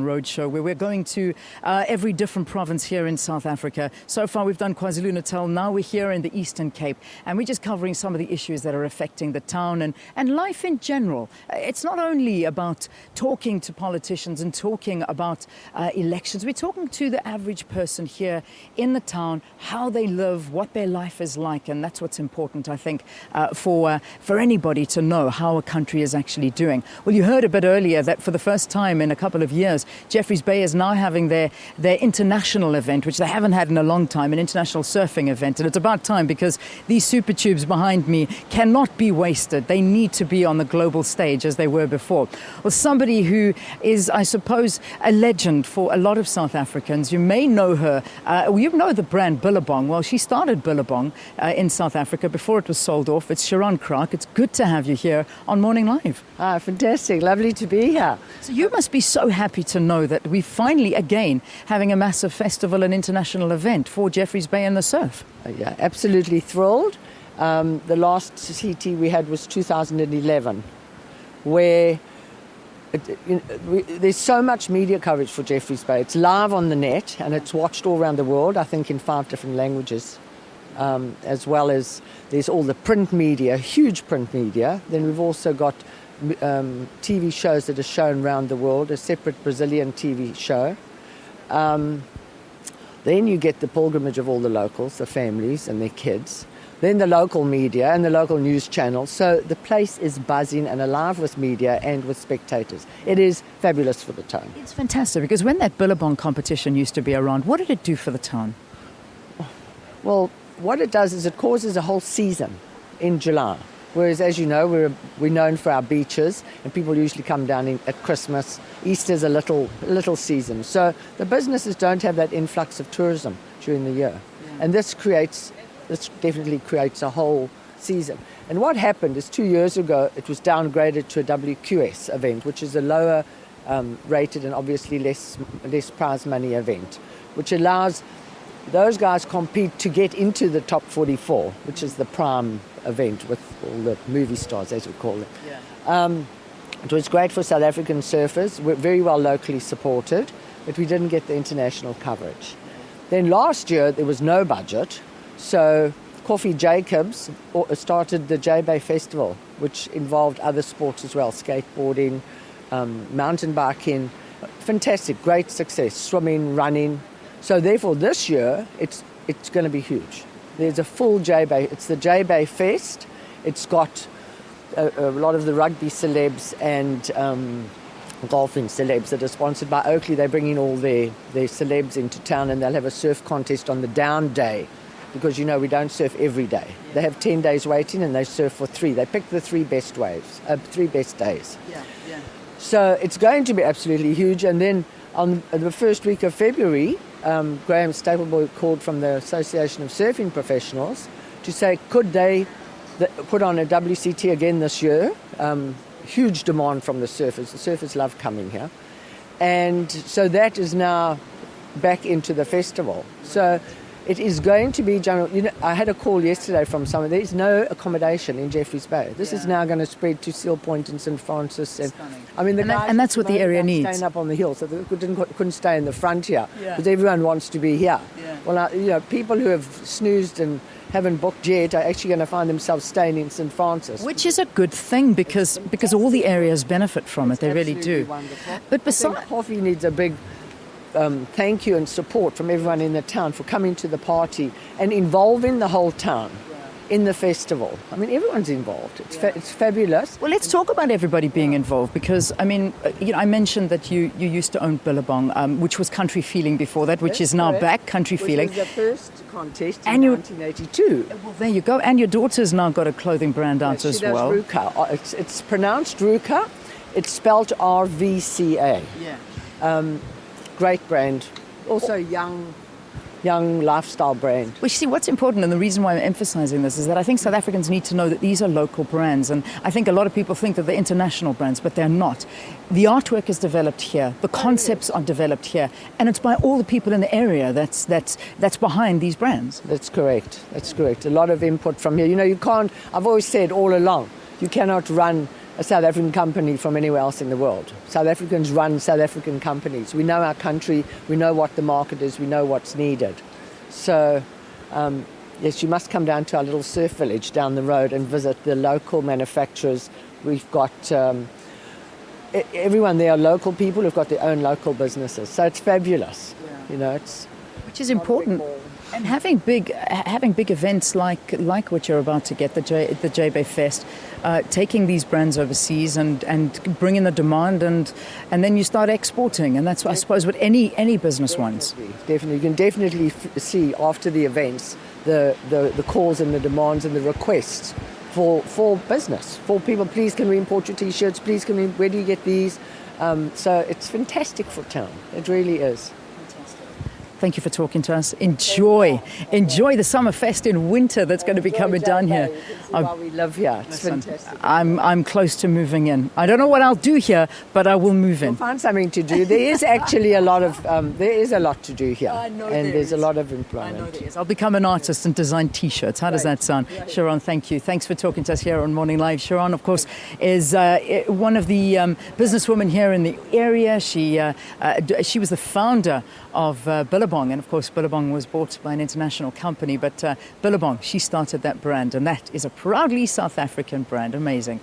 roadshow where we're going to every different province here in South Africa. So far we've done KwaZulu-Natal, now we're here in the Eastern Cape, and we're just covering some of the issues that are affecting the town and life in general. It's not only about talking to politicians and talking about elections, we're talking to the average person here in the town, how they live, what their life is like, and that's what's important, I think, for anybody to know how a country is actually doing. Well, you heard a bit earlier that for the first time in a couple of years, Jeffreys Bay is now having their international event, which they haven't had in a long time, an international surfing event. And it's about time, because these super tubes behind me cannot be wasted. They need to be on the global stage as they were before. Well, somebody who is, I suppose, a legend for a lot of South Africans. You may know her. You know the brand Billabong. Well, she started Billabong in South Africa before it was sold off. It's Cheron Kraak. It's good to have you here on Morning Live. Ah, fantastic. Lovely to be here. So you must be so happy to know that we're finally again having a massive festival and international event for Jeffreys Bay and the surf. Yeah, absolutely thrilled. The last CT we had was 2011, where there's so much media coverage for Jeffreys Bay. It's live on the net and it's watched all around the world, I think in 5 different languages, as well as there's all the print media, huge print media. Then we've also got TV shows that are shown around the world, a separate Brazilian TV show. Then you get the pilgrimage of all the locals, the families and their kids. Then the local media and the local news channels. So the place is buzzing and alive with media and with spectators. It is fabulous for the town. It's fantastic, because when that Billabong competition used to be around, what did it do for the town? Well, what it does is it causes a whole season in July. Whereas, as you know, we're known for our beaches, and people usually come down at Christmas. Easter's a little season. So the businesses don't have that influx of tourism during the year. Yeah. And this definitely creates a whole season. And what happened is 2 years ago, it was downgraded to a WQS event, which is a lower rated and obviously less prize money event, which allows those guys compete to get into the top 44, which is the prime event with all the movie stars, as we call it. Yeah. It was great for South African surfers. We're very well locally supported, but we didn't get the international coverage. Then last year, there was no budget, so Coffee Jacobs started the J Bay Festival, which involved other sports as well, skateboarding, mountain biking. Fantastic, great success, swimming, running. So therefore, this year, it's going to be huge. There's a full J Bay. It's the J Bay Fest. It's got a lot of the rugby celebs and golfing celebs that are sponsored by Oakley. They're bringing all their celebs into town, and they'll have a surf contest on the down day, because, you know, we don't surf every day. They have 10 days waiting, and they surf for 3. They pick the 3 best waves, 3 best days. Yeah. So it's going to be absolutely huge. And then on the first week of February, Graham Stapleboy called from the Association of Surfing Professionals to say, could they put on a WCT again this year? Huge demand from the surfers. The surfers love coming here. And so that is now back into the festival. So it is going to be general. You know, I had a call yesterday from someone. There is no accommodation in Jeffreys Bay. This is now going to spread to Seal Point and St. Francis. And I mean, and that's what the area needs. Staying up on the hill, so they couldn't stay in the front here, because everyone wants to be here. Yeah. Well, you know, people who have snoozed and haven't booked yet are actually going to find themselves staying in St. Francis, which is a good thing, because all the areas benefit from it. They really do. Wonderful. But besides, coffee needs a big thank you and support from everyone in the town for coming to the party and involving the whole town in the festival. I mean, everyone's involved. It's fabulous. Well, let's talk about everybody being involved, because, I mean, you know, I mentioned that you used to own Billabong, which was Country Feeling before that, which is now back, Country Feeling. Which was the first contest in 1982. Well, there you go. And your daughter's now got a clothing brand out as well. She does Ruka. It's pronounced Ruka. It's spelled RVCA. Yeah. Great brand. Also young lifestyle brand. Well, you see, what's important, and the reason why I'm emphasizing this, is that I think South Africans need to know that these are local brands. And I think a lot of people think that they're international brands, but they're not. The artwork is developed here. The concepts are developed here. And it's by all the people in the area that's behind these brands. That's correct. A lot of input from here. You know, you can't, I've always said all along, you cannot run a South African company from anywhere else in the world. South Africans run South African companies. We know our country, we know what the market is, we know what's needed. So, yes, you must come down to our little surf village down the road and visit the local manufacturers. We've got everyone there are local people who've got their own local businesses. So it's fabulous. Yeah. You know, it's Which is important. And having big events like what you're about to get, the J-Bay Fest, taking these brands overseas and bringing the demand and then you start exporting, and that's I suppose what any business wants. Definitely, you can definitely see after the events the calls and the demands and the requests for business, for people. Please, can we import your T-shirts? Please, where do you get these? So it's fantastic for town. It really is. Thank you for talking to us. Enjoy the summer fest in winter that's going to be coming down here. While we live here, it's fantastic. I'm close to moving in. I don't know what I'll do here, but I will move in. We'll find something to do. There is actually a lot to do here, I know and there's a lot of I employment. know there is. I'll become an artist and design T-shirts. How does that sound? Cheron, thank you. Thanks for talking to us here on Morning Live. Cheron, of course, is one of the businesswomen here in the area. She was the founder of Billabong, and of course Billabong was bought by an international company, but Billabong, she started that brand, and that is a proudly South African brand. Amazing.